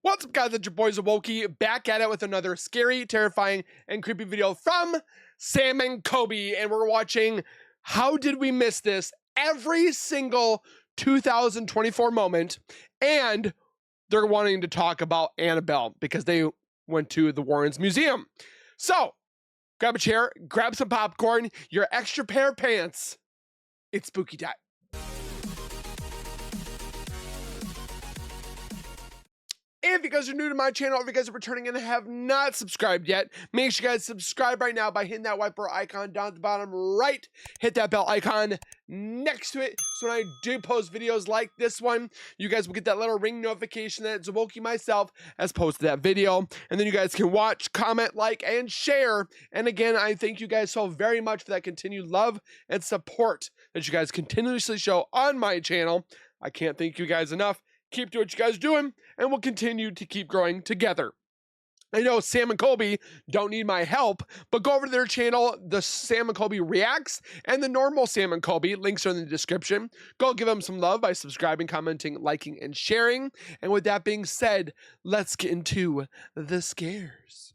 What's up, guys? It's your boy Zowoki, back at it with another scary, terrifying, and creepy video from Sam and Colby, and we're watching How Did We Miss This? Every single 2024 moment, and they're wanting to talk about Annabelle because they went to the Warrens Museum. So, grab a chair, grab some popcorn, your extra pair of pants. It's spooky time. If you guys are new to my channel, or if you guys are returning and have not subscribed yet, make sure you guys subscribe right now by hitting that white bar icon down at the bottom right. Hit that bell icon next to it, so when I do post videos like this one, you guys will get that little ring notification that Zowoki myself has posted that video. And then you guys can watch, comment, like, and share. And again, I thank you guys so very much for that continued love and support that you guys continuously show on my channel. I can't thank you guys enough. Keep doing what you guys are doing, and we'll continue to keep growing together. I know Sam and Colby don't need my help, but go over to their channel, the Sam and Colby Reacts, and the normal Sam and Colby. Links are in the description. Go give them some love by subscribing, commenting, liking, and sharing. And with that being said, let's get into the scares.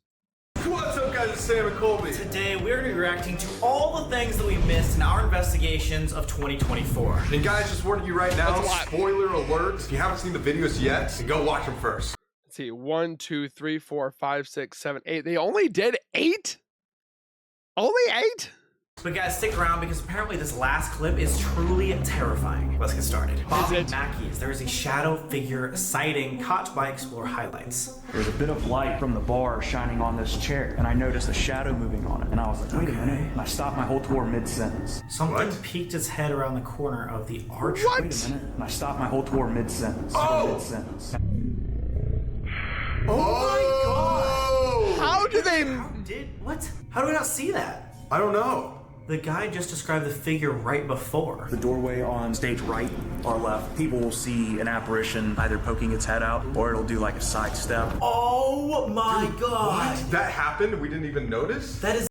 What's up, guys? It's Sam and Colby. Today, we're going to be reacting to all the things that we missed in our investigations of 2024. And guys, just warning you right now, spoiler alert, if you haven't seen the videos yet, go watch them first. Let's see, 1, 2, 3, 4, 5, 6, 7, 8. They only did 8? Only 8? But guys, stick around because apparently this last clip is truly terrifying. Let's get started. Bob Mackey's. There is a shadow figure sighting caught by Explore Highlights. There's a bit of light from the bar shining on this chair, and I noticed a shadow moving on it. And I was like, wait a minute. And I stopped my whole tour mid-sentence. Something peeked its head around the corner of the arch. What? Wait a minute. And I stopped my whole tour mid-sentence. Oh! Mid-sentence. Oh my god! How do they... What? How do we not see that? I don't know. The guy just described the figure right before. The doorway on stage right or left, people will see an apparition either poking its head out or it'll do like a side step. Oh my god! What? That happened? We didn't even notice? That is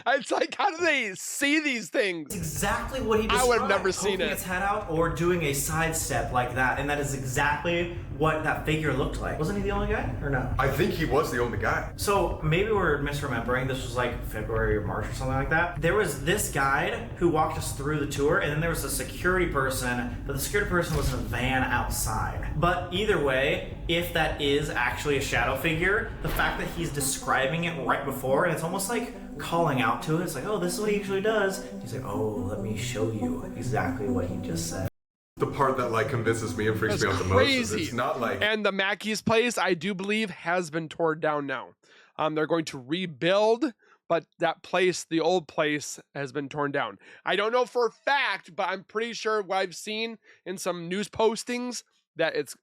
It's like, how do they see these things? exactly what he described. I would have never seen Poking it. its head out or doing a side step like that, and that is exactly what that figure looked like. Wasn't he the only guy, or no? I think he was the only guy. So maybe we're misremembering. This was like February or March or something like that. There was this guide who walked us through the tour, and then there was a security person, but the security person was in a van outside. But either way, if that is actually a shadow figure, the fact that he's describing it right before, and it's almost like calling out to it. It's like, oh, this is what he usually does. He's like, oh, let me show you exactly what he just said. The part that like convinces me and freaks me out the most is it's not like... And the Mackey's place, I do believe, has been torn down now. They're going to rebuild, but that place, the old place, has been torn down. I don't know for a fact, but I'm pretty sure what I've seen in some news postings that it's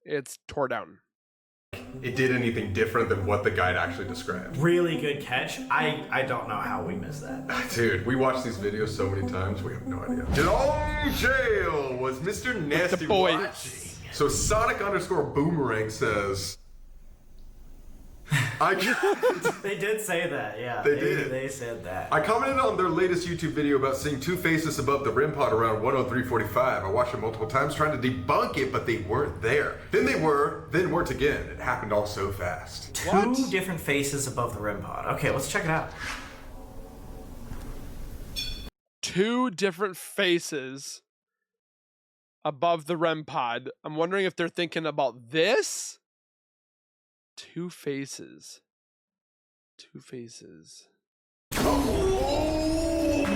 torn down. It did anything different than what the guide actually described. Really good catch. I don't know how we missed that. Dude, we watched these videos so many times, we have no idea. Long jail was Mr. Nasty boy. watching. So Sonic_Boomerang says... They did say that, yeah. They did. They said that. I commented on their latest YouTube video about seeing two faces above the REM pod around 103:45. I watched it multiple times trying to debunk it, but they weren't there. Then they were, then weren't again. It happened all so fast. Two different faces above the REM pod. Okay, let's check it out. Two different faces above the REM pod. I'm wondering if they're thinking about this. Two faces. Two faces. Oh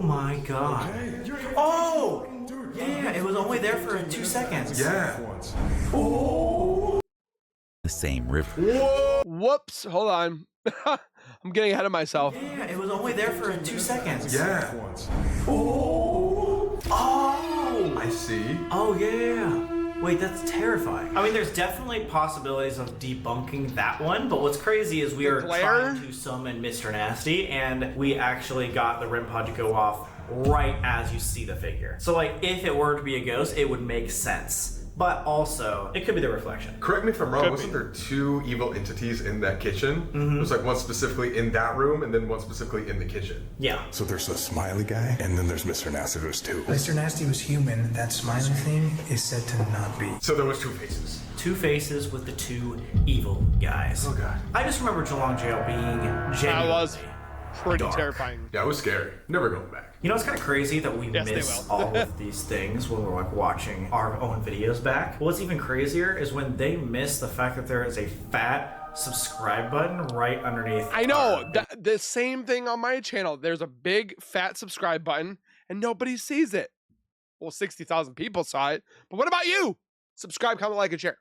my god. Oh! Yeah, it was only there for 2 seconds. Yeah. The same river. Whoops, hold on. I'm getting ahead of myself. Yeah, it was only there for 2 seconds. Yeah. Oh! I see. Oh yeah. Wait, that's terrifying. I mean, there's definitely possibilities of debunking that one, but what's crazy is we are trying to summon Mr. Nasty, and we actually got the REM pod to go off right as you see the figure. So like, if it were to be a ghost, it would make sense but also it could be the reflection. Correct me if I'm wrong, wasn't there 2 evil entities in that kitchen? It was like one specifically in that room and then one specifically in the kitchen. Yeah. So there's the smiley guy, and then there's Mr. Nasty, there's 2. Mr. Nasty was human. That smiley thing is said to not be. So there was 2 faces. 2 faces with the 2 evil guys. Oh god. I just remember Geelong Jail being genuinely That was pretty dark. terrifying. Yeah, it was scary. Never going back. You know, it's kind of crazy that we Yes, they miss will. all of these things when we're like watching our own videos back. What's even crazier is when they miss the fact that there is a fat subscribe button right underneath. I know the same thing on my channel. There's a big fat subscribe button and nobody sees it. Well, 60,000 people saw it, but what about you? Subscribe, comment, like, and share.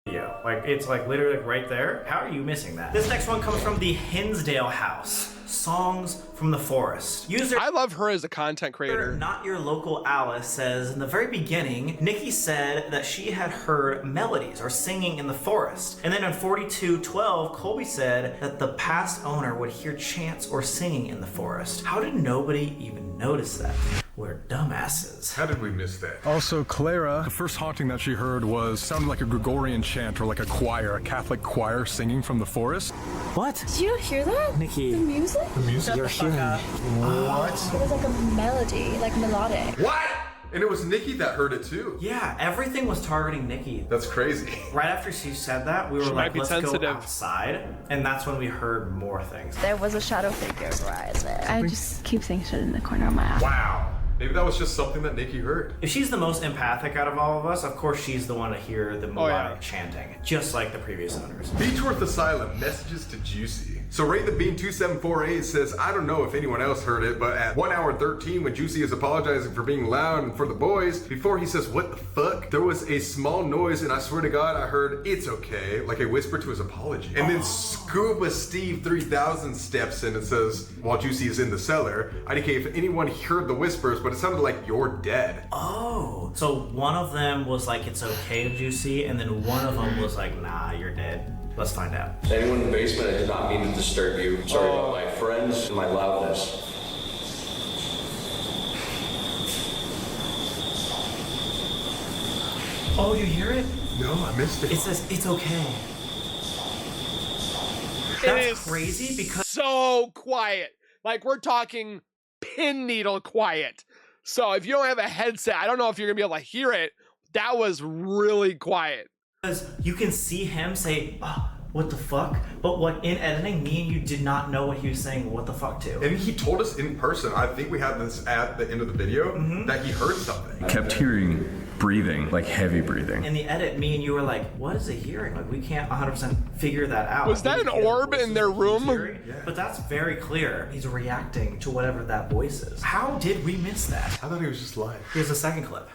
Video. Like, it's like literally right there. How are you missing that? This next one comes from the Hinsdale House. Songs from the Forest. User I love her as a content creator. Not Your Local Alice says, in the very beginning, Nikki said that she had heard melodies or singing in the forest. And then in 4212, Colby said that the past owner would hear chants or singing in the forest. How did nobody even notice that? We're dumbasses. How did we miss that? Also, Clara, the first haunting that she heard sounded like a Gregorian chant or like a choir, a Catholic choir singing from the forest. What? Did you hear that? Nikki. The music? The music? You're hearing What? It was like a melody, like melodic. What? And it was Nikki that heard it too. Yeah, everything was targeting Nikki. That's crazy. Right after she said that, we were She might like, be let's sensitive. go outside. And that's when we heard more things. There was a shadow figure right there. I just keep seeing shit in the corner of my eye. Wow. Maybe that was just something that Nikki heard. If she's the most empathic out of all of us, of course she's the one to hear the melodic chanting, just like the previous owners. Beechworth Asylum, messages to Juicy. So Rate the Bean 2748 says, I don't know if anyone else heard it, but at 1 hour 13 when Juicy is apologizing for being loud and for the boys, before he says, what the fuck? There was a small noise and I swear to God, I heard, it's okay, like a whisper to his apology. And then Scuba Steve 3000 steps in and says, while Juicy is in the cellar, IDK, if anyone heard the whispers, but it sounded like you're dead. Oh, so one of them was like, it's okay, Juicy, and then one of them was like, nah, you're dead. Let's find out. Anyone in the basement, I did not mean to disturb you. Sorry about my friends and my loudness. Oh, you hear it? No, I missed it. It says, it's okay. It That's is crazy because so quiet. Like, we're talking pin needle quiet. So if you don't have a headset, I don't know if you're gonna be able to hear it. That was really quiet. you can see him say, oh, what the fuck? But what in editing, me and you did not know what he was saying what the fuck to. And he told us in person, I think we had this at the end of the video, that he heard something. Kept hearing breathing, like heavy breathing. In the edit, me and you were like, what is he hearing? Like, we can't 100% figure that out. Was that an orb in their room? Yeah. But that's very clear. He's reacting to whatever that voice is. How did we miss that? I thought he was just lying. Here's a second clip.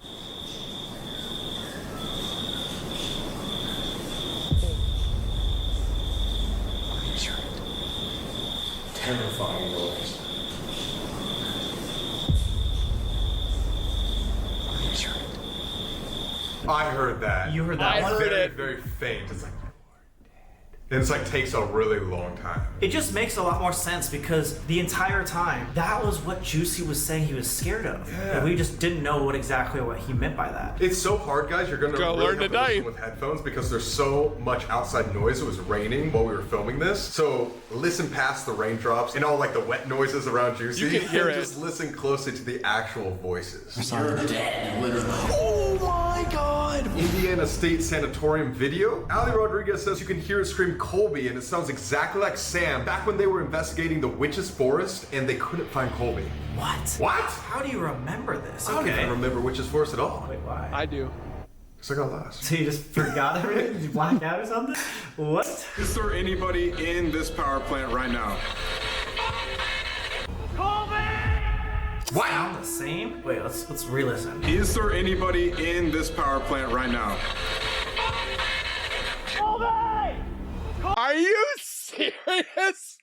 Terrifying noise. I heard that. You heard that I one? heard very, it. very faint. It's like, and it's like takes a really long time. It just makes a lot more sense because the entire time, that was what Juicy was saying he was scared of. Yeah. And we just didn't know what he meant by that. It's so hard, guys. You're gonna Go really learn have to tonight. listen with headphones because there's so much outside noise. It was raining while we were filming this, so listen past the raindrops and all like the wet noises around Juicy. You can hear and it. Just listen closely to the actual voices. You're dead, literally. Oh my God! Indiana State Sanatorium video. Ali Rodriguez says you can hear it scream Colby, and it sounds exactly like Sam back when they were investigating the Witch's Forest and they couldn't find Colby. What? What? How do you remember this? I don't even remember Witch's Forest at all. Wait, why? I do. Because I got lost. So you just forgot everything? Did you black out or something? What? Is there anybody in this power plant right now? What? Sound the same? Wait, let's re-listen. Is there anybody in this power plant right now? Are you serious?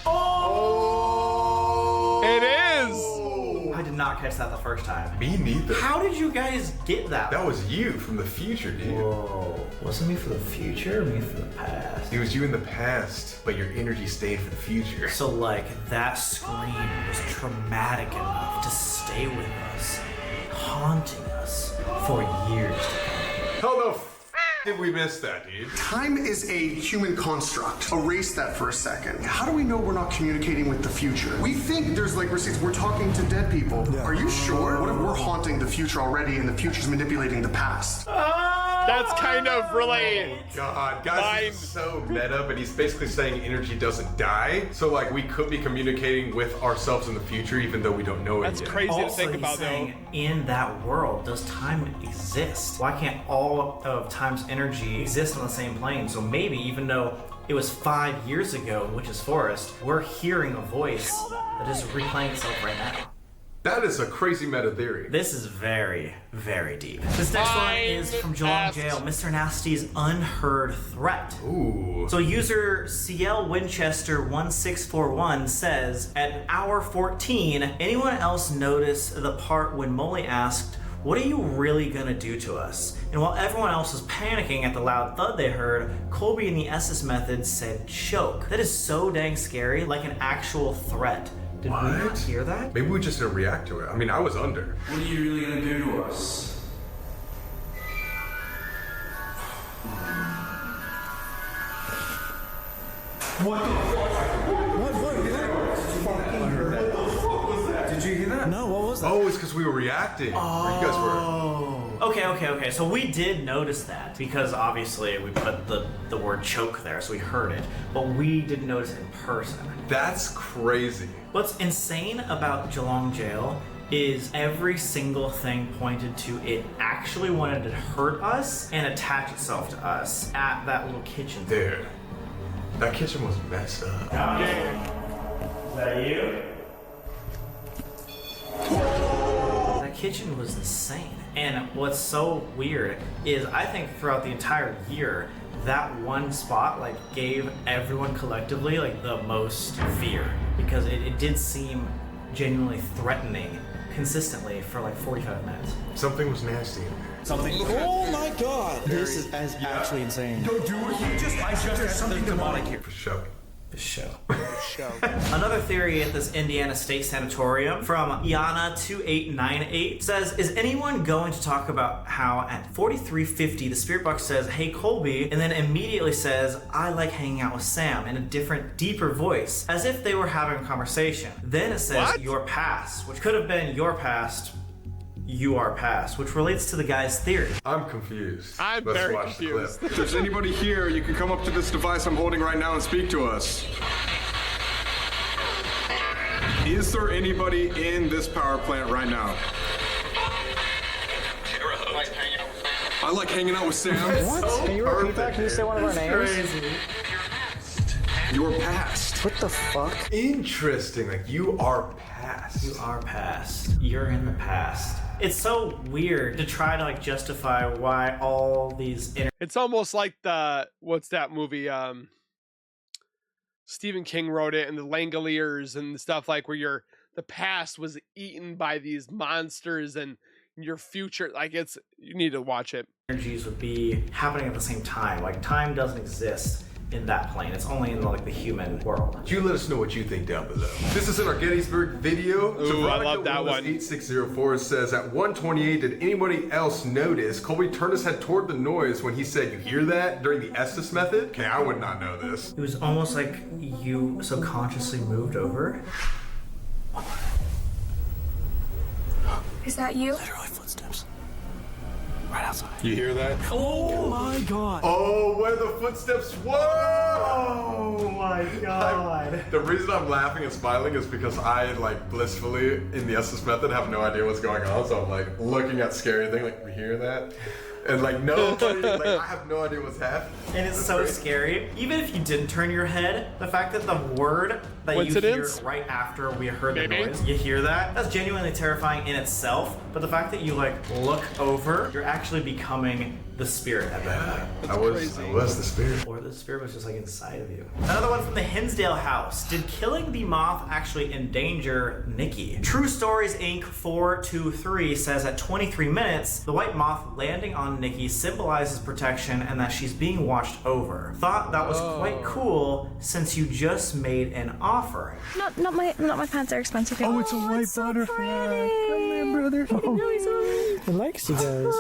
Oh! It is. I did not catch that the first time. Me neither. How did you guys get that? That was you from the future, dude. Whoa. Was it me for the future or me for the past? It was you in the past, but your energy stayed for the future. So like that scream was traumatic enough to stay with us, haunting us for years. How the f did we miss that, dude? Time is a human construct. Erase that for a second. How do we know we're not communicating with the future? We think there's like receipts. We're talking to dead people. Yeah. Are you sure? What if we're haunting the future already and the future's manipulating the past? That's kind of really... Oh God, guys, he's so meta, but he's basically saying energy doesn't die. So like we could be communicating with ourselves in the future even though we don't know it yet. That's crazy also, to think about, though. In that world, does time exist? Why can't all of time's energy exist on the same plane? So maybe even though it was 5 years ago in Witch's Forest, we're hearing a voice that is replaying itself right now. That is a crazy meta theory. This is very, very deep. This next one is from Geelong Jail, Mr. Nasty's unheard threat. Ooh. So user CL Winchester 1641 says, at hour 14, anyone else notice the part when Molly asked, "What are you really gonna do to us?" And while everyone else was panicking at the loud thud they heard, Colby in the Estes method said choke. That is so dang scary, like an actual threat. Did we not hear that? Maybe we just didn't react to it. I mean, I was under. What are you really gonna do to us? What the fuck? What? Did you hear that? No, what was that? Oh, it's because we were reacting. Or you guys were. Okay. So we did notice that because obviously we put the word choke there, so we heard it, but we didn't notice it in person. That's crazy. What's insane about Geelong Jail is every single thing pointed to it actually wanted to hurt us and attach itself to us at that little kitchen. Dude, that kitchen was messed up. Is that you? That kitchen was insane. And what's so weird is I think throughout the entire year, that one spot like gave everyone collectively like the most fear because it did seem genuinely threatening consistently for like 45 minutes. Something was nasty in there. Something. Oh my God! This is actually insane. Don't do it. I just there's something demonic here. For sure. The show. Another theory at this Indiana State Sanatorium from Iana2898 says, is anyone going to talk about how at 4350 the spirit box says, "Hey Colby," and then immediately says, "I like hanging out with Sam," in a different, deeper voice, as if they were having a conversation. Then it says, "Your past," which could have been your past. You are past, which relates to the guy's theory. I'm confused. I'm Let's very watch confused. The clip. If there's anybody here, you can come up to this device I'm holding right now and speak to us. Is there anybody in this power plant right now? I like hanging out with Sam. What? So Can you repeat that? perfect, Can you say one of our names? Crazy. Your past. What the fuck? Interesting. Like, you are past. You are past. You're in the past. It's so weird to try to like justify why all these It's almost like what's that movie? Stephen King wrote it, and the Langoliers and stuff like where the past was eaten by these monsters and your future. Like you need to watch it. energies would be happening at the same time. Like time doesn't exist in that plane. It's only in like the human world. You let us know what you think down below. This is in our Gettysburg video. Ooh, I love that one. 8604 says, at 1:28, did anybody else notice Colby turned his head toward the noise when he said, "You hear that?" during the Estes method? Okay, I would not know this. It was almost like you subconsciously moved over. Is that you? Literally footsteps. Right outside. You hear that? Oh my God. Oh, where the footsteps were! Oh my God. The reason I'm laughing and smiling is because I, like, blissfully, in the Estes method, have no idea what's going on, so I'm, like, looking at scary thing, like, we hear that? And, like, nobody, like, I have no idea what's happening. And it's so scary. Even if you didn't turn your head, the fact that the word that you hear right after we heard the noise, you hear that, that's genuinely terrifying in itself. But the fact that you, like, look over, you're actually becoming the spirit at that point. I was the spirit. Or the spirit was just like inside of you. Another one from the Hinsdale house. Did killing the moth actually endanger Nikki? True Stories Inc. 423 says at 23 minutes, the white moth landing on Nikki symbolizes protection and that she's being watched over. Thought that was quite cool since you just made an offer. Not my pants are expensive. Oh, it's a white butterfly. Come here, brother. Oh. It likes you guys.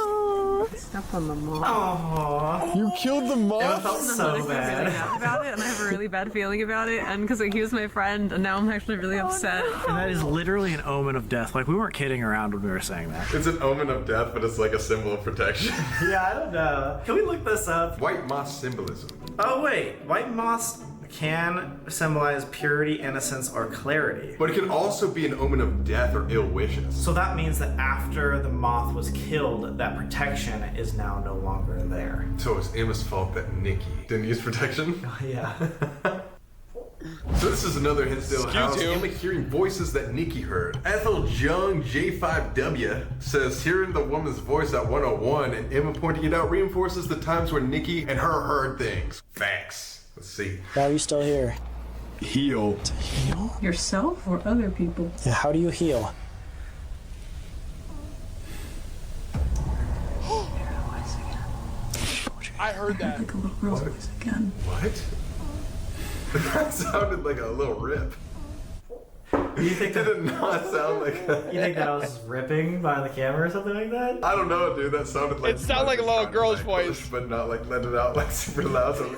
Step on the moth. Aww. You killed the moth? It felt so bad. About it, and I have a really bad feeling about it, and because he was my friend, and now I'm actually really upset. And that is literally an omen of death. Like, we weren't kidding around when we were saying that. It's an omen of death, but it's like a symbol of protection. Yeah, I don't know. Can we look this up? White moth symbolism. Oh wait, white moths can symbolize purity, innocence, or clarity. But it can also be an omen of death or ill wishes. So that means that after the moth was killed, that protection is now no longer there. So it's Emma's fault that Nikki didn't use protection? Yeah. So this is another Hinsdale house. Emma hearing voices that Nikki heard. Ethel Jung J5W says hearing the woman's voice at 101 and Emma pointing it out reinforces the times where Nikki and her heard things. Facts. Let's see. Why are you still here? Heal. To heal? Yourself or other people? Yeah, how do you heal? I heard that. Like a little girl's voice again. What? That sounded like a little rip. You think Did it not sound like that? You think that I was ripping behind the camera or something like that? I don't know, dude. That sounded like... It sounded like a little girl's voice. But not like let it out like super loud. So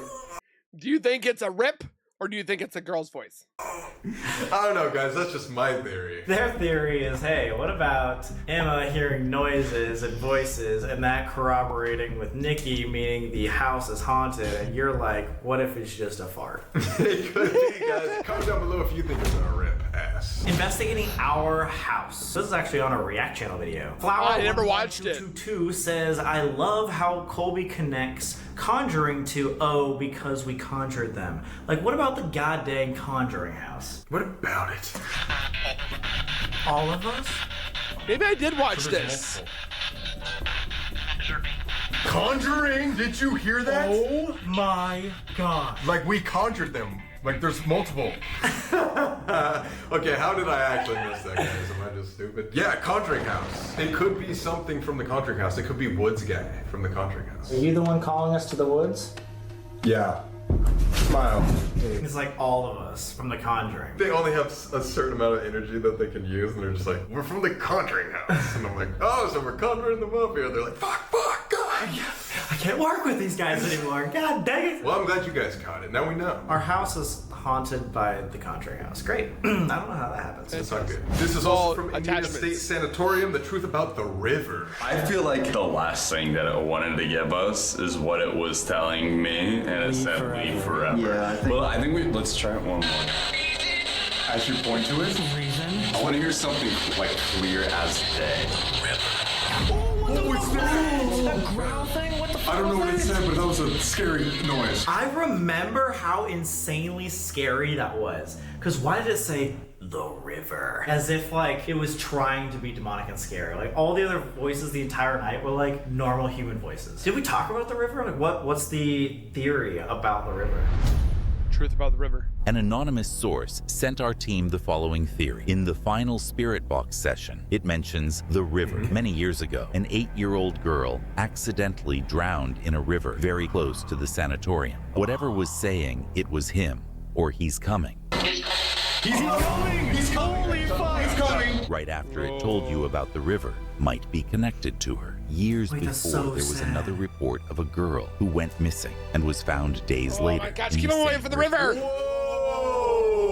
Do you think it's a rip, or do you think it's a girl's voice? I don't know, guys. That's just my theory. Their theory is, hey, what about Emma hearing noises and voices and that corroborating with Nikki, meaning the house is haunted, and you're like, what if it's just a fart? It could be, guys. Comment down below if you think it's a rip ass. Investigating our house. This is actually on a React channel video. Flower I never watched it. 222 says, I love how Colby connects conjuring to, oh, because we conjured them. Like, what about the goddamn conjuring house? What about it? All of us? Maybe I did watch this. Conjuring? Did you hear that? Oh my god. Like we conjured them. Like there's multiple. Okay, how did I actually miss that, guys? Am I just stupid? Yeah, Conjuring House. It could be something from the Conjuring House. It could be Woods guy from the Conjuring House. Are you the one calling us to the woods? Yeah. Smile. It's like all of us from the Conjuring. They only have a certain amount of energy that they can use, and they're just like, we're from the Conjuring House. And I'm like, oh, so we're conjuring them up here. They're like, fuck, God. I can't work with these guys anymore. God dang it. Well, I'm glad you guys caught it. Now we know. Our house is haunted by the Conjuring house. Great. I don't know how that happens. That's not good. This is also from Indiana State Sanatorium, the truth about the river. I feel like the last thing that it wanted to give us is what it was telling me, and it said leave forever. Yeah, I think let's try it one more. As you point to it, I want to hear something like clear as day. What was that? The growl thing? What the fuck? I don't know what it said, but that was a scary noise. I remember how insanely scary that was. Because why did it say the river? As if like it was trying to be demonic and scary. Like all the other voices the entire night were like normal human voices. Did we talk about the river? Like what's the theory about the river? Truth about the river. An anonymous source sent our team the following theory. In the final Spirit Box session, it mentions the river. Many years ago, an 8-year-old girl accidentally drowned in a river very close to the sanatorium. Whatever was saying, it was him, or he's coming. He's coming! He's coming! Holy fuck! He's coming! Right after it told you about the river might be connected to her. Years before, there was another report of a girl who went missing and was found days later. Oh my gosh, keep away from the river! Whoa!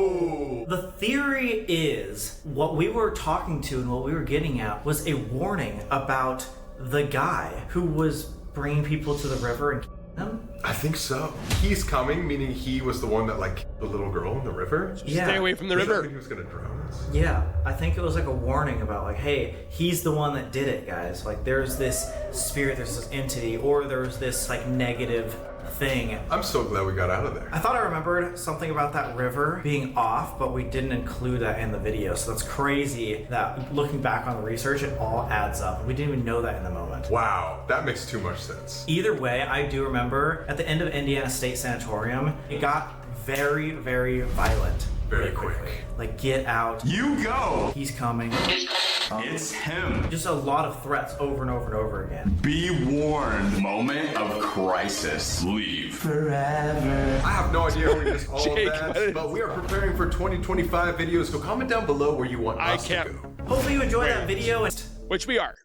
The theory is what we were talking to and what we were getting at was a warning about the guy who was bringing people to the river and them. I think so. He's coming, meaning he was the one that like the little girl in the river. Yeah. Stay away from the river. He was gonna drown us. Yeah, I think it was like a warning about like, hey, he's the one that did it, guys. Like there's this spirit, there's this entity, or there's this like negative thing. I'm so glad we got out of there. I thought I remembered something about that river being off, but we didn't include that in the video. So that's crazy that looking back on the research, it all adds up. We didn't even know that in the moment. Wow, that makes too much sense. Either way, I do remember at the end of Indiana State Sanatorium, it got very, very violent. Very quickly. Like, get out. You go! He's coming. It's him. Just a lot of threats over and over and over again. Be warned. Moment of crisis. Leave. Forever. I have no idea how we missed all Jake, of that, but we are preparing for 2025 videos, so comment down below where you want us to go. Hopefully you enjoyed that video. Which we are.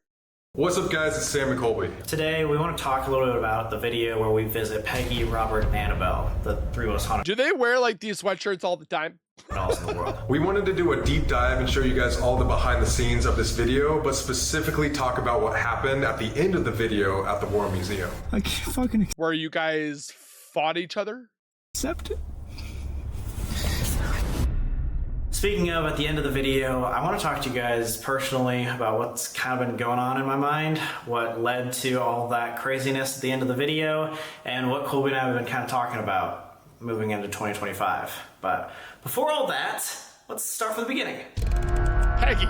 What's up, guys? It's Sam and Colby. Today, we want to talk a little bit about the video where we visit Peggy, Robert, and Annabelle, the three most haunted Do they wear like these sweatshirts all the time? dolls in the world. We wanted to do a deep dive and show you guys all the behind the scenes of this video, but specifically talk about what happened at the end of the video at the War Museum. I can't fucking Where you guys fought each other? accept it. Speaking of, at the end of the video, I want to talk to you guys personally about what's kind of been going on in my mind, what led to all that craziness at the end of the video, and what Colby and I have been kind of talking about moving into 2025. But before all that, let's start from the beginning. Peggy.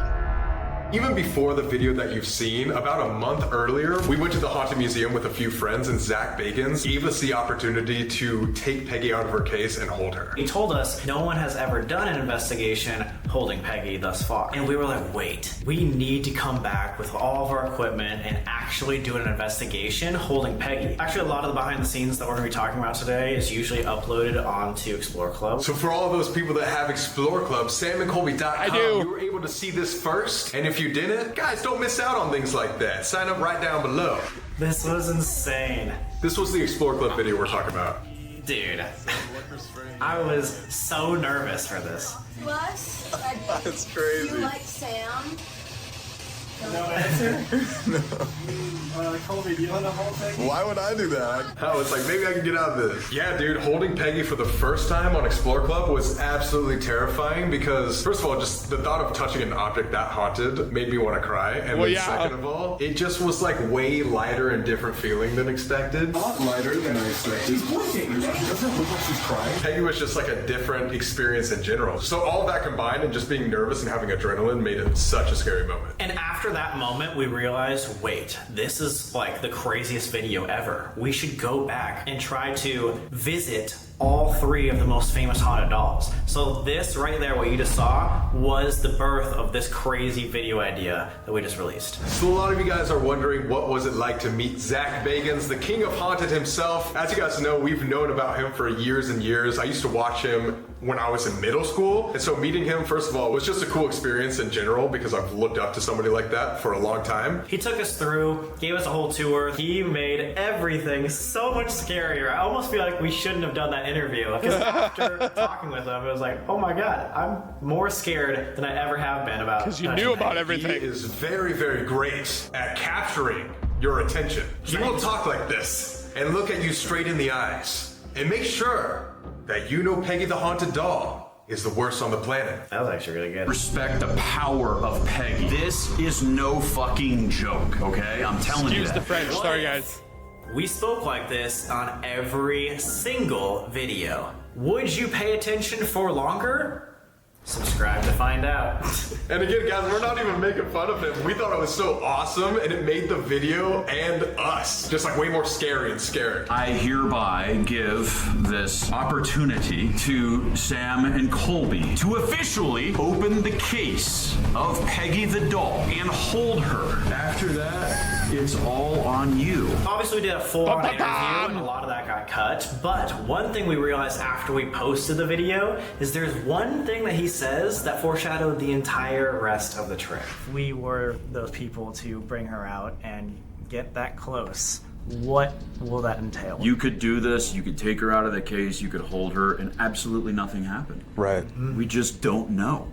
Even before the video that you've seen, about a month earlier, we went to the Haunted Museum with a few friends, and Zach Bagans gave us the opportunity to take Peggy out of her case and hold her. He told us no one has ever done an investigation holding Peggy thus far. And we were like, wait, we need to come back with all of our equipment and actually do an investigation holding Peggy. Actually, a lot of the behind the scenes that we're gonna be talking about today is usually uploaded onto Explore Club. So for all of those people that have Explore Club, SamandColby.com, I do. you were able to see this first. And if you didn't, guys, don't miss out on things like that. Sign up right down below. This was insane. This was the Explore Club video we're talking about. Dude, I was so nervous for this. Plus, That's crazy. you like Sam? No answer? Colby, do you want the whole thing? Why would I do that? Oh, it's like, maybe I can get out of this. Yeah, dude, holding Peggy for the first time on Explore Club was absolutely terrifying because, first of all, just the thought of touching an object that haunted made me want to cry. And Well, then yeah. second of all, it just was like way lighter and different feeling than expected. A lot lighter than I expected. She's blinking. Doesn't it look like she's crying? Peggy was just like a different experience in general. So all that combined and just being nervous and having adrenaline made it such a scary moment. And after that moment, we realized, wait, this is like the craziest video ever. We should go back and try to visit all three of the most famous haunted dolls. So this right there, what you just saw, was the birth of this crazy video idea that we just released. So a lot of you guys are wondering what was it like to meet Zach Bagans, the king of haunted himself. As you guys know, we've known about him for years and years. I used to watch him when I was in middle school. And so meeting him, first of all, was just a cool experience in general because I've looked up to somebody like that for a long time. He took us through, gave us a whole tour. He made everything so much scarier. I almost feel like we shouldn't have done that interview because after talking with him, it was like, oh my God, I'm more scared than I ever have been about. Because you knew about everything. He is very, very great at capturing your attention. He will talk like this and look at you straight in the eyes and make sure that you know Peggy the Haunted Doll is the worst on the planet. That was actually really good. Respect the power of Peggy. This is no fucking joke, okay? I'm telling you Excuse that. the French. What Sorry, if guys. We spoke like this on every single video. Would you pay attention for longer? Subscribe to find out. And again, guys, we're not even making fun of him. We thought it was so awesome, and it made the video and us just like way more scary and scared. I hereby give this opportunity to Sam and Colby to officially open the case of Peggy the doll and hold her. After that, it's all on you. Obviously, we did a full-on interview, and a lot of that got cut. But one thing we realized after we posted the video is there's one thing that he says that foreshadowed the entire rest of the trip. We were those people to bring her out and get that close. What will that entail? You could do this, you could take her out of the case, you could hold her, and absolutely nothing happened. Right. We just don't know.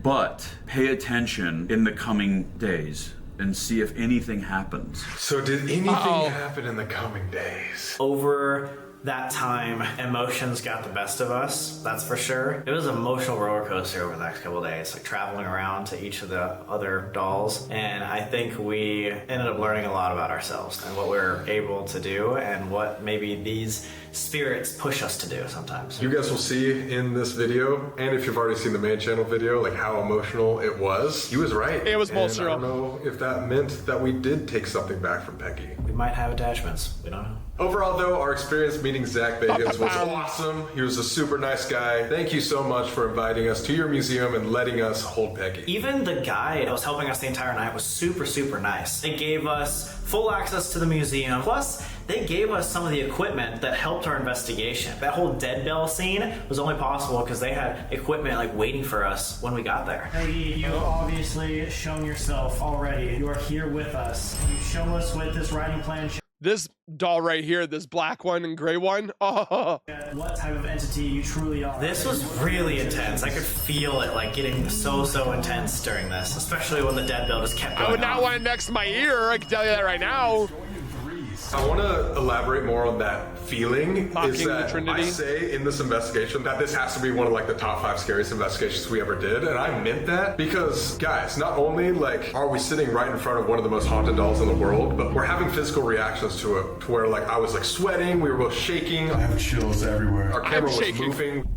But pay attention in the coming days and see if anything happens. So did anything happen in the coming days? Over that time, emotions got the best of us, that's for sure. It was an emotional roller coaster over the next couple of days, like traveling around to each of the other dolls. And I think we ended up learning a lot about ourselves and what we're able to do and what maybe these spirits push us to do sometimes. You guys will see in this video, and if you've already seen the main channel video, like how emotional it was. He was right. It was And I emotional. don't know if that meant that we did take something back from Peggy. We might have attachments, we don't know. Overall, though, our experience meeting Zach Bagans was awesome. He was a super nice guy. Thank you so much for inviting us to your museum and letting us hold Peggy. Even the guy that was helping us the entire night was super, super nice. They gave us full access to the museum. Plus, they gave us some of the equipment that helped our investigation. That whole dead bell scene was only possible because they had equipment like waiting for us when we got there. Peggy, you've obviously shown yourself already. You are here with us. You show us with this writing plan. This doll right here, this black one and gray one. Oh. What type of entity you truly are. This was really intense. I could feel it like getting so intense during this, especially when the dead bell just kept going I would not off. want it next to my ear. I can tell you that right now. I want to elaborate more on that feeling. Mocking is that the Trinity. I say in this investigation that this has to be one of like the top 5 scariest investigations we ever did, and I meant that because, guys, not only like are we sitting right in front of one of the most haunted dolls in the world, but we're having physical reactions to it, to where like I was like sweating, we were both shaking. I have chills everywhere. Our camera was moving.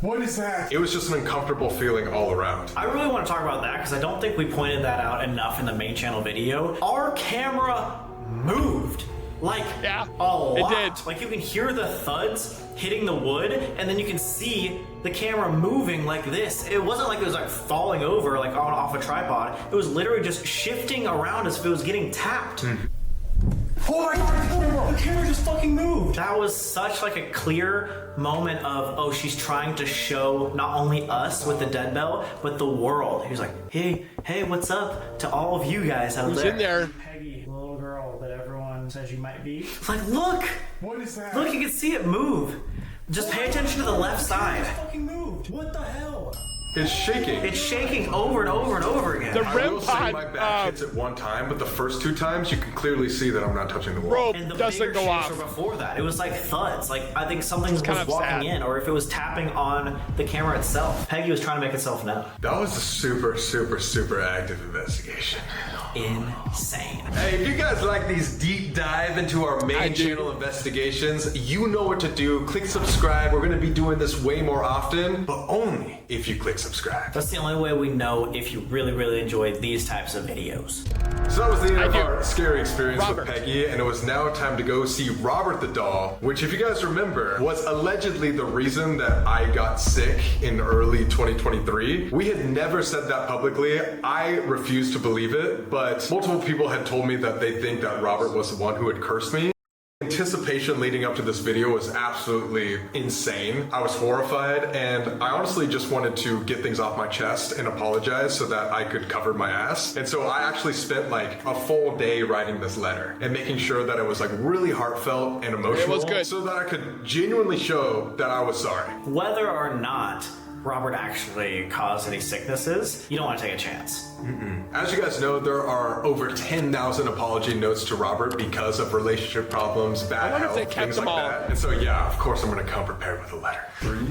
What is that? It was just an uncomfortable feeling all around. I really want to talk about that because I don't think we pointed that out enough in the main channel video. Our camera moved. Like, a lot. It did. Like, you can hear the thuds hitting the wood, and then you can see the camera moving like this. It wasn't like it was like falling over, like on off a tripod. It was literally just shifting around as if it was getting tapped. Oh my god, the camera just fucking moved. That was such like a clear moment of, oh, she's trying to show not only us with the dead bell, but the world. He was like, hey, what's up to all of you guys out Who's there? in there? Peggy, the little girl that everyone says you might be. Like, look! What is that? Look, you can see it move. Just pay attention to the left side. It fucking moved. What the hell? It's shaking. It's shaking over and over and over again. The I REM will say pod, my back hits it one time, but the first 2 times you can clearly see that I'm not touching the wall. Rope And the doesn't bigger go shakes off. were before that. It was like thuds. Like, I think something was kind of walking sad. in, or if it was tapping on the camera itself. Peggy was trying to make itself known. That was a super active investigation. Insane. Hey, if you guys like these deep dive into our main channel investigations, you know what to do. Click subscribe. We're going to be doing this way more often, but only if you click subscribe. That's the only way we know if you really enjoy these types of videos. So that was the end of our scary experience with Peggy, and it was now time to go see Robert the doll, which, if you guys remember, was allegedly the reason that I got sick in early 2023. We had never said that publicly. I refused to believe it, but multiple people had told me that they think that Robert was the one who had cursed me. Anticipation leading up to this video was absolutely insane. I was horrified, and I honestly just wanted to get things off my chest and apologize so that I could cover my ass. And so I actually spent like a full day writing this letter and making sure that it was like really heartfelt and emotional. It was good. So that I could genuinely show that I was sorry. Whether or not Robert actually caused any sicknesses, you don't want to take a chance. As you guys know, there are over 10,000 apology notes to Robert because of relationship problems, bad wonder if health, they kept things them like all. that. And so yeah, of course I'm gonna come prepared with a letter. 3,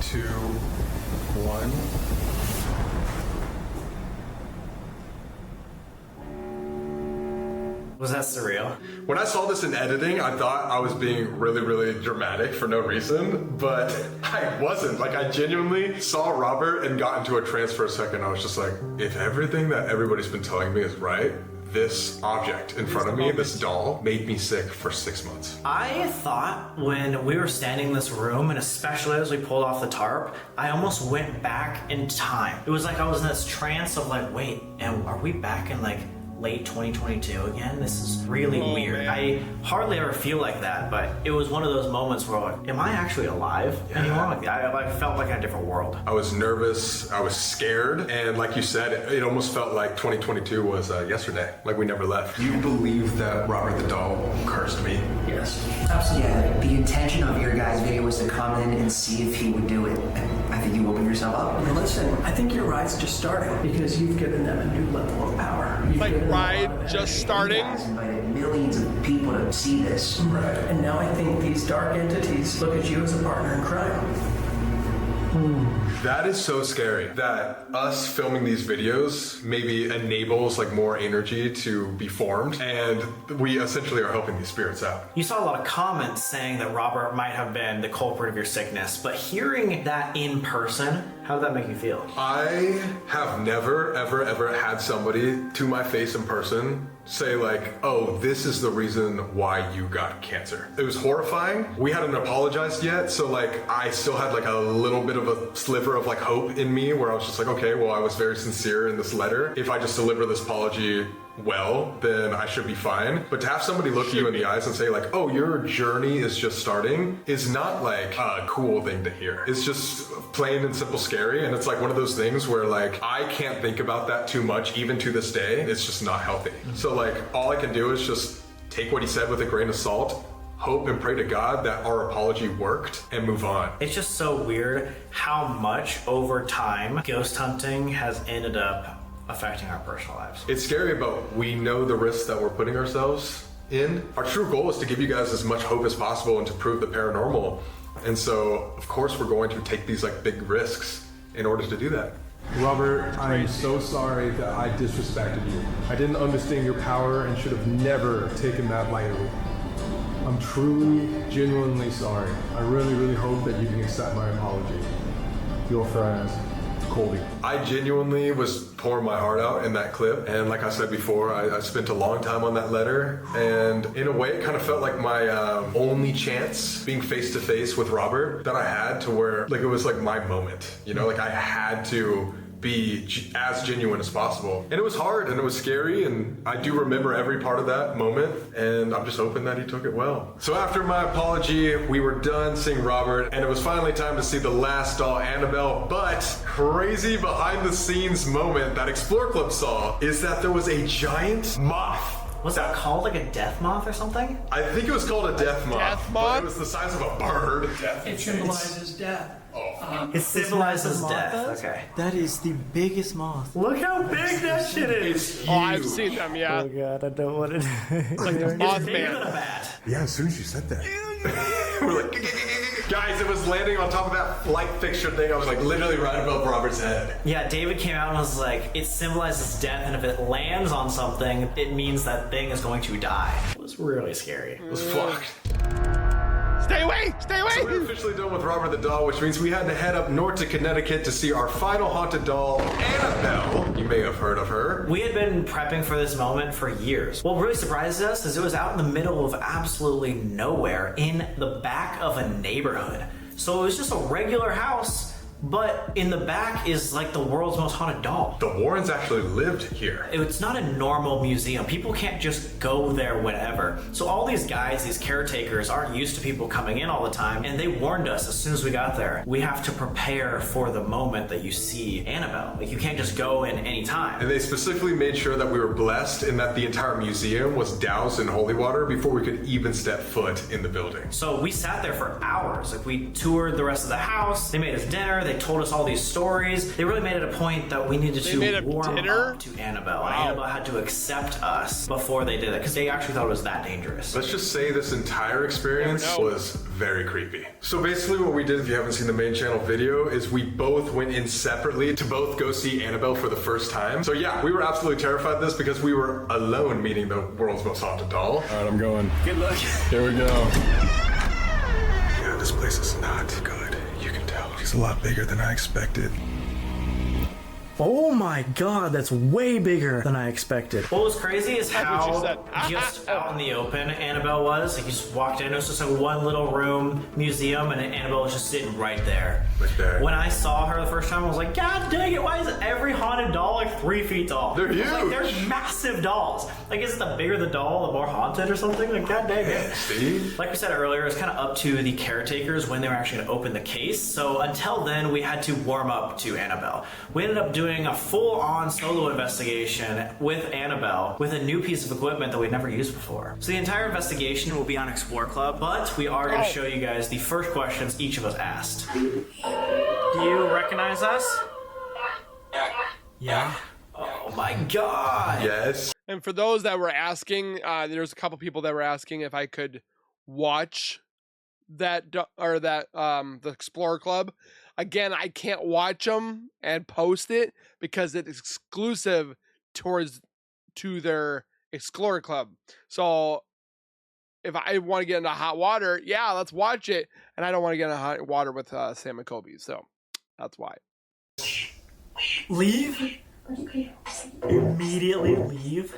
2, 1. Was that surreal? When I saw this in editing, I thought I was being really dramatic for no reason, but I wasn't. Like, I genuinely saw Robert and got into a trance for a second. I was just like, if everything that everybody's been telling me is right, this object in front of me, this doll, made me sick for 6 months. I thought when we were standing in this room, and especially as we pulled off the tarp, I almost went back in time. It was like I was in this trance of like, wait, and are we back in like late 2022 again? This is really weird. Man. I hardly ever feel like that, but it was one of those moments where like, am I actually alive anymore? Like, I felt like in a different world. I was nervous, I was scared, and like you said, it almost felt like 2022 was yesterday, like we never left. You believe that Robert the doll cursed me? Yes, absolutely. Yeah, the intention of your guys' video was to come in and see if he would do it. And I think you opened yourself up. Now listen, I think your ride's just starting because you've given them a new level of power. You've Like given them a lot ride of just energy. starting. You guys invited millions of people to see this. Right. And now I think these dark entities look at you as a partner in crime. That is so scary that us filming these videos maybe enables like more energy to be formed, and we essentially are helping these spirits out. You saw a lot of comments saying that Robert might have been the culprit of your sickness, but hearing that in person, how did that make you feel? I have never, ever had somebody to my face in person say like, oh, this is the reason why you got cancer. It was horrifying. We hadn't apologized yet, so like I still had like a little bit of a sliver of like hope in me where I was just like, okay, well, I was very sincere in this letter. If I just deliver this apology well, then I should be fine. But to have somebody look you in the eyes and say like, oh, your journey is just starting is not like a cool thing to hear. It's just plain and simple scary. And it's like one of those things where like, I can't think about that too much, even to this day. It's just not healthy. So like, all I can do is just take what he said with a grain of salt, hope and pray to God that our apology worked, and move on. It's just so weird how much over time ghost hunting has ended up affecting our personal lives. It's scary, but we know the risks that we're putting ourselves in. Our true goal is to give you guys as much hope as possible and to prove the paranormal. And so, of course, we're going to take these like big risks in order to do that. Robert, I am so sorry that I disrespected you. I didn't understand your power and should have never taken that lightly. I'm truly, genuinely sorry. I really hope that you can accept my apology. Your friends, Colby. I genuinely was pouring my heart out in that clip, and like I said before, I spent a long time on that letter, and in a way it kind of felt like my only chance being face to face with Robert that I had, to where like it was like my moment, you know, like I had to be as genuine as possible. And it was hard and it was scary, and I do remember every part of that moment, and I'm just hoping that he took it well. So after my apology, we were done seeing Robert, and it was finally time to see the last doll, Annabelle. But crazy behind the scenes moment that Explore Club saw is that there was a giant moth. Was that called like a death moth or something? I think it was called a death moth. Death moth? But it was the size of a bird. It symbolizes death. It symbolizes death. Okay. That is the biggest moth. Look how big that shit is. Oh, I've seen them, yeah. Oh god, I don't want it. Like the Mothman. Yeah, as soon as you said that. We're like, guys, it was landing on top of that light fixture thing. I was like literally right above Robert's head. Yeah, David came out and was like, it symbolizes death, and if it lands on something, it means that thing is going to die. It was really scary. It was fucked. Stay away! Stay away! So we're officially done with Robert the doll, which means we had to head up north to Connecticut to see our final haunted doll, Annabelle. You may have heard of her. We had been prepping for this moment for years. What really surprised us is it was out in the middle of absolutely nowhere in the back of a neighborhood. So it was just a regular house, but in the back is like the world's most haunted doll. The Warrens actually lived here. It's not a normal museum. People can't just go there whenever. So all these guys, these caretakers, aren't used to people coming in all the time, and they warned us as soon as we got there. We have to prepare for the moment that you see Annabelle. Like, you can't just go in any time. And they specifically made sure that we were blessed in that the entire museum was doused in holy water before we could even step foot in the building. So we sat there for hours. Like, we toured the rest of the house. They made us dinner. They told us all these stories. They really made it a point that we needed to warm up to Annabelle. And Annabelle had to accept us before they did it, because they actually thought it was that dangerous. Let's just say this entire experience was very creepy. So basically what we did, if you haven't seen the main channel video, is we both went in separately to both go see Annabelle for the first time. So yeah, we were absolutely terrified of this because we were alone meeting the world's most haunted doll. All right, I'm going. Good luck. Here we go. Yeah, this place is not good. You can tell. It's a lot bigger than I expected. Oh my god, that's way bigger than I expected. What was crazy is how just out in the open Annabelle was. Like, you just walked in, it was just like one little room museum, and Annabelle was just sitting right there. Right there. When I saw her the first time, I was like, God dang it, why is every haunted doll like 3 feet tall? They're huge. Like, they're massive dolls. Like, is it the bigger the doll, the more haunted or something? Like, god dang it. See? Like we said earlier, it's kind of up to the caretakers when they were actually going to open the case. So until then, we had to warm up to Annabelle. We ended up doing a full-on solo investigation with Annabelle with a new piece of equipment that we'd never used before. So the entire investigation will be on Explore Club, but we are going to show you guys the first questions each of us asked. Do you recognize us? Yeah. Oh my god. Yes. And for those that were asking, there's a couple people that were asking if I could watch that the Explorer Club. Again, I can't watch them and post it because it's exclusive to their Explorer Club. So if I want to get into hot water, yeah, let's watch it. And I don't want to get into hot water with Sam and Colby. So that's why. Leave? Immediately leave?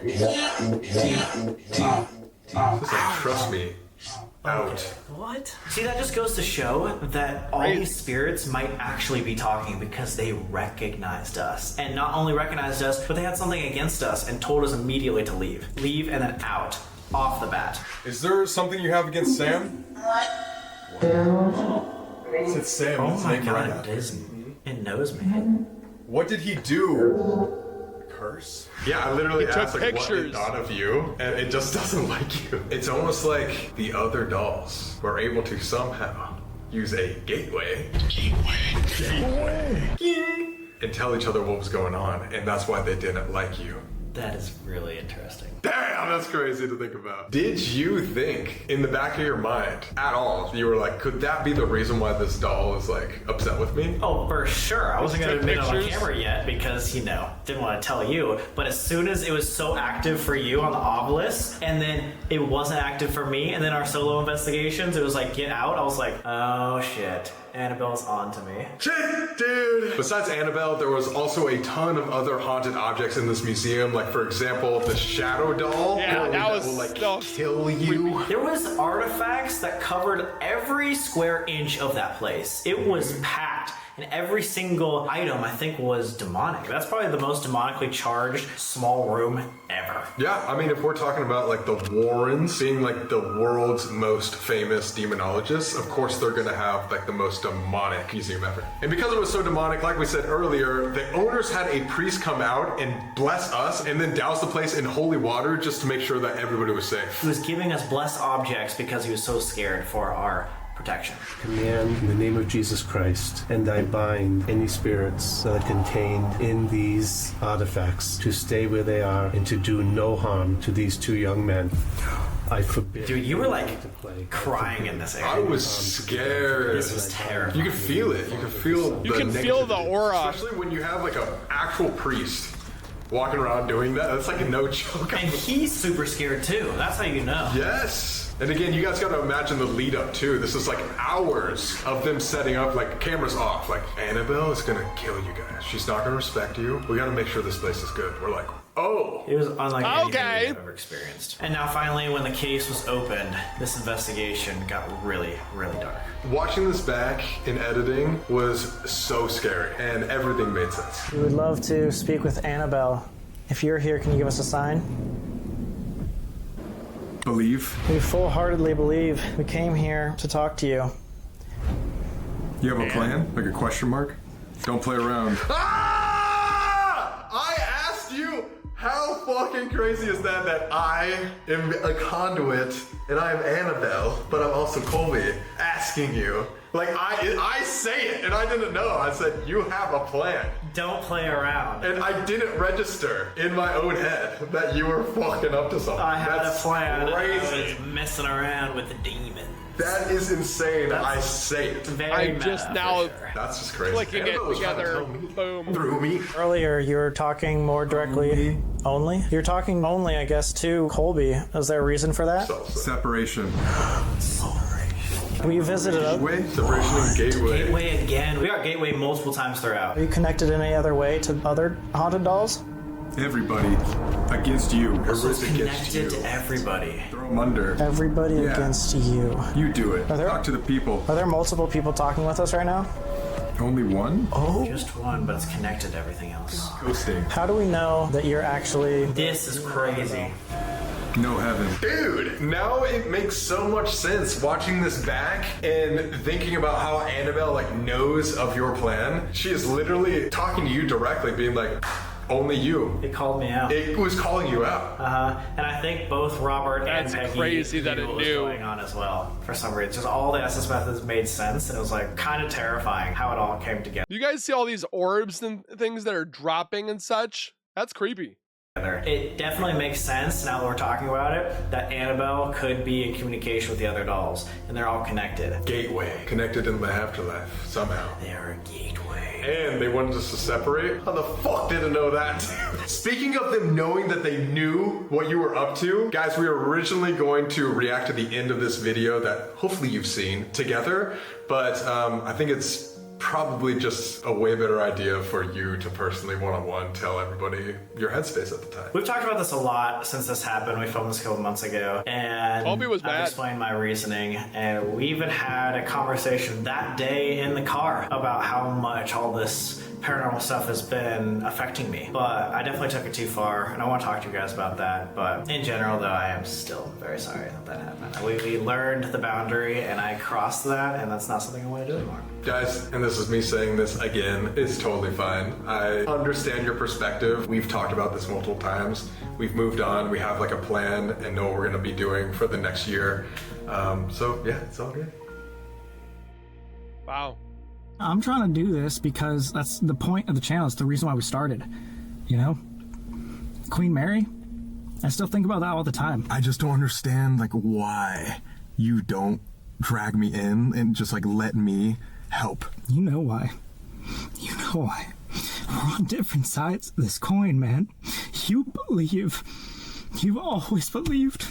Trust me. Out. What? See, that just goes to show that all these spirits might actually be talking because they recognized us. And not only recognized us, but they had something against us and told us immediately to leave. Leave and then out. Off the bat. Is there something you have against Sam? It's Sam. Oh It's my named god, right it is. It knows me. What did he do? Curse? Yeah, I literally asked like, what it thought of you, and it just doesn't like you. It's almost like the other dolls were able to somehow use a gateway. And tell each other what was going on, and that's why they didn't like you. That is really interesting. Damn, that's crazy to think about. Did you think, in the back of your mind, at all, you were like, could that be the reason why this doll is like upset with me? Oh, for sure. I wasn't going to admit it on camera yet because, you know, didn't want to tell you. But as soon as it was so active for you on the obelisk, and then it wasn't active for me, and then our solo investigations, it was like, get out. I was like, oh shit. Annabelle's on to me. Shit, dude! Besides Annabelle, there was also a ton of other haunted objects in this museum. Like, for example, the shadow doll. Yeah, that will like kill you. There was artifacts that covered every square inch of that place. It was packed. And every single item, I think, was demonic. That's probably the most demonically charged small room ever. Yeah, I mean, if we're talking about like the Warrens being like the world's most famous demonologists, of course they're gonna have like the most demonic museum ever. And because it was so demonic, like we said earlier, the owners had a priest come out and bless us and then douse the place in holy water just to make sure that everybody was safe. He was giving us blessed objects because he was so scared for our protection. Command in the name of Jesus Christ, and I bind any spirits that are contained in these artifacts to stay where they are and to do no harm to these two young men. I forbid. Dude, you were like crying in this area. I was scared. This was terrifying. You could feel it. You could feel You can feel the aura. Especially when you have like an actual priest walking around doing that. That's like a no joke. And he's super scared too. That's how you know. Yes. And again, you guys got to imagine the lead up too. This is like hours of them setting up, like cameras off. Like, Annabelle is gonna kill you guys. She's not gonna respect you. We got to make sure this place is good. We're like, oh. It was unlike anything we've ever experienced. And now finally, when the case was opened, this investigation got really, really dark. Watching this back in editing was so scary, and everything made sense. We would love to speak with Annabelle. If you're here, can you give us a sign? Believe. We full-heartedly believe. We came here to talk to you. You have a plan? Like a question mark? Don't play around. Ah! I asked you, how fucking crazy is that I am a conduit and I am Annabelle, but I'm also Colby, asking you. Like, I say it, and I didn't know. I said, you have a plan. Don't play around. And I didn't register in my own head that you were fucking up to something. I had a plan. Crazy. I was messing around with the demon. That is insane. I say it. Very just now That's just crazy. clicking it Annabelle was trying to together. tell me. Boom. Through me. Earlier, you were talking more directly. Only? You're talking only, I guess, to Colby. Is there a reason for that? Separation. Were you visited up? Separation and gateway. Gateway again. We got gateway multiple times throughout. Are you connected in any other way to other haunted dolls? Everybody against you. So connected to everybody. Throw them under. Everybody against you. You do it. Talk to the people. Are there multiple people talking with us right now? Only one? Oh. Just one, but it's connected to everything else. Ghosting. How do we know that you're actually... This is crazy. No heaven. Dude, now it makes so much sense watching this back and thinking about how Annabelle like knows of your plan. She is literally talking to you directly, being like, only you. It called me out. It was calling you out. And I think both Robert and Peggy crazy that knew it what was knew. going on as well. For some reason, just all the SS methods made sense, and it was like kind of terrifying how it all came together. You guys see all these orbs and things that are dropping and such? That's creepy. It definitely makes sense now that we're talking about it that Annabelle could be in communication with the other dolls, and they're all connected. Gateway. Connected in the afterlife, somehow. They're a gateway. And they wanted us to separate? How the fuck didn't know that? Speaking of them knowing that they knew what you were up to, guys, we were originally going to react to the end of this video that hopefully you've seen together, but I think it's probably just a way better idea for you to personally one-on-one tell everybody your headspace at the time. We've talked about this a lot since this happened. We filmed this a couple months ago, and Colby was I've bad. explained my reasoning, and we even had a conversation that day in the car about how much all this paranormal stuff has been affecting me. But I definitely took it too far, and I want to talk to you guys about that. But in general, though, I am still very sorry that that happened. We learned the boundary, and I crossed that, and that's not something I want to do anymore. Guys, and this is me saying this again, it's totally fine. I understand your perspective. We've talked about this multiple times. We've moved on. We have like a plan and know what we're going to be doing for the next year. So yeah, it's all good. Wow. I'm trying to do this because that's the point of the channel. It's the reason why we started. You know? Queen Mary? I still think about that all the time. I just don't understand, like, why you don't drag me in and just, like, let me help. You know why. You know why. We're on different sides of this coin, man. You believe. You've always believed.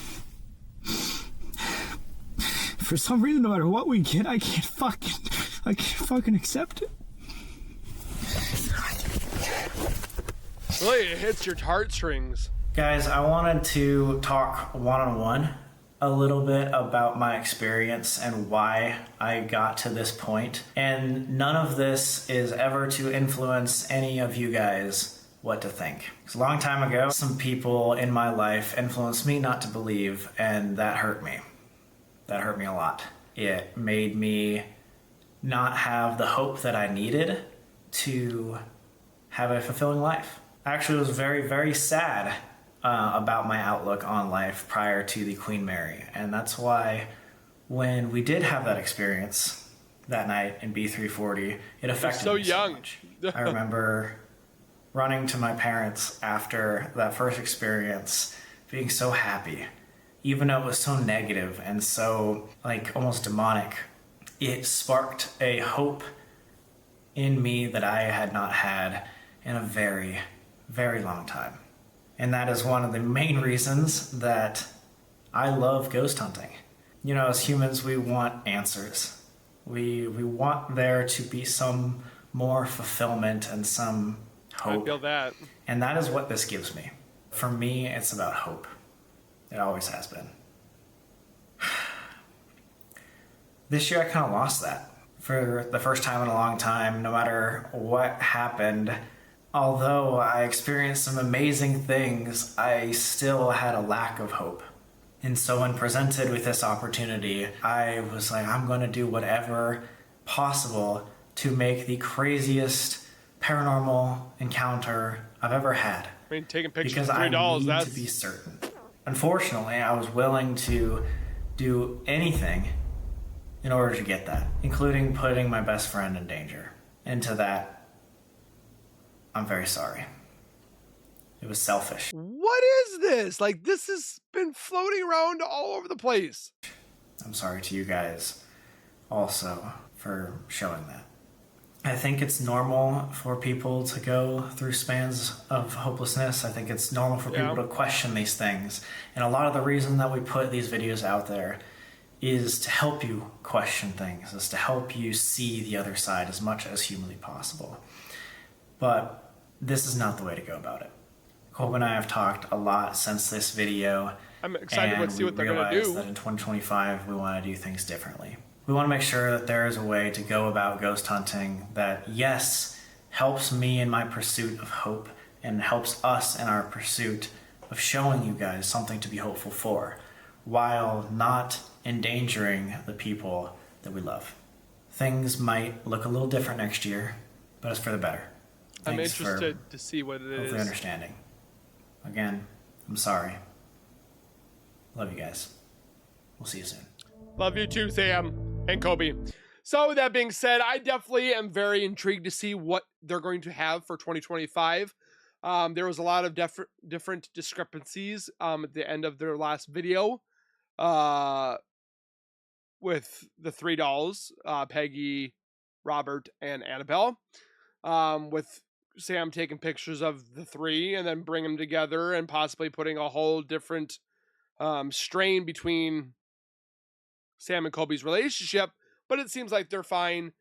For some reason, no matter what we get, I can't fucking accept it. Really, it hits your heartstrings. Guys, I wanted to talk one-on-one a little bit about my experience and why I got to this point. And none of this is ever to influence any of you guys what to think. 'Cause a long time ago, some people in my life influenced me not to believe, and that hurt me. That hurt me a lot. It made me not have the hope that I needed to have a fulfilling life. I actually was very, very sad about my outlook on life prior to the Queen Mary. And that's why when we did have that experience that night in B340, it affected me so much. I remember running to my parents after that first experience, being so happy, even though it was so negative and so like almost demonic. It sparked a hope in me that I had not had in a very, very long time. And that is one of the main reasons that I love ghost hunting. You know, as humans, we want answers. We want there to be some more fulfillment and some hope. I feel that. And that is what this gives me. For me, it's about hope. It always has been. This year, I kind of lost that. For the first time in a long time, no matter what happened, although I experienced some amazing things, I still had a lack of hope. And so when presented with this opportunity, I was like, I'm going to do whatever possible to make the craziest paranormal encounter I've ever had. I mean, taking pictures because for $3, I need that's... to be certain. Unfortunately, I was willing to do anything in order to get that, including putting my best friend in danger. And to that, I'm very sorry. It was selfish. What is this? Like, this has been floating around all over the place. I'm sorry to you guys also for showing that. I think it's normal for people to go through spans of hopelessness. I think it's normal for people to question these things. And a lot of the reason that we put these videos out there is to help you question things, is to help you see the other side as much as humanly possible. But this is not the way to go about it. Colby and I have talked a lot since this video. I'm excited to see what they're going to do. That in 2025, we want to do things differently. We want to make sure that there is a way to go about ghost hunting that, yes, helps me in my pursuit of hope and helps us in our pursuit of showing you guys something to be hopeful for, while not endangering the people that we love. Things might look a little different next year, but it's for the better. I'm Thanks interested to see what it is. For understanding. Again, I'm sorry. Love you guys. We'll see you soon. Love you too, Sam and Colby. So with that being said, I definitely am very intrigued to see what they're going to have for 2025. There was a lot of different discrepancies at the end of their last video with the 3 dolls, Peggy, Robert, and Annabelle, with Sam taking pictures of the 3 and then bring them together and possibly putting a whole different strain between Sam and Colby's relationship, but it seems like they're fine.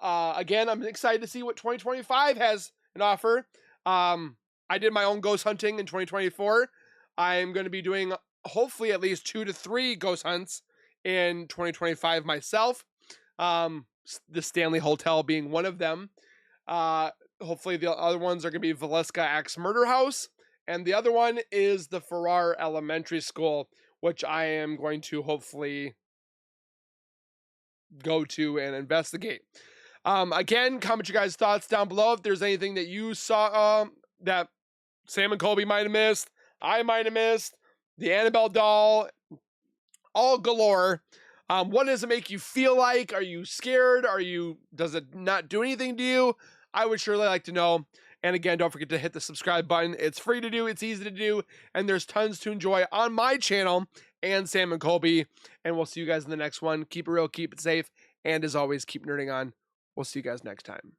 Again, I'm excited to see what 2025 has an offer. I did my own ghost hunting in 2024. I'm going to be doing hopefully at least 2 to 3 ghost hunts in 2025 myself. The Stanley Hotel being one of them. Hopefully the other ones are going to be Valeska Axe Murder House, and the other one is the Farrar Elementary School, which I am going to hopefully go to and investigate. Again, comment your guys' thoughts down below if there's anything that you saw that Sam and Colby might have missed, I might have missed, the Annabelle doll, all galore. What does it make you feel like? Are you scared? Does it not do anything to you? I would surely like to know. And again, don't forget to hit the subscribe button. It's free to do, it's easy to do, and there's tons to enjoy on my channel and Sam and Colby. And we'll see you guys in the next one. Keep it real, keep it safe, and as always, keep nerding on. We'll see you guys next time.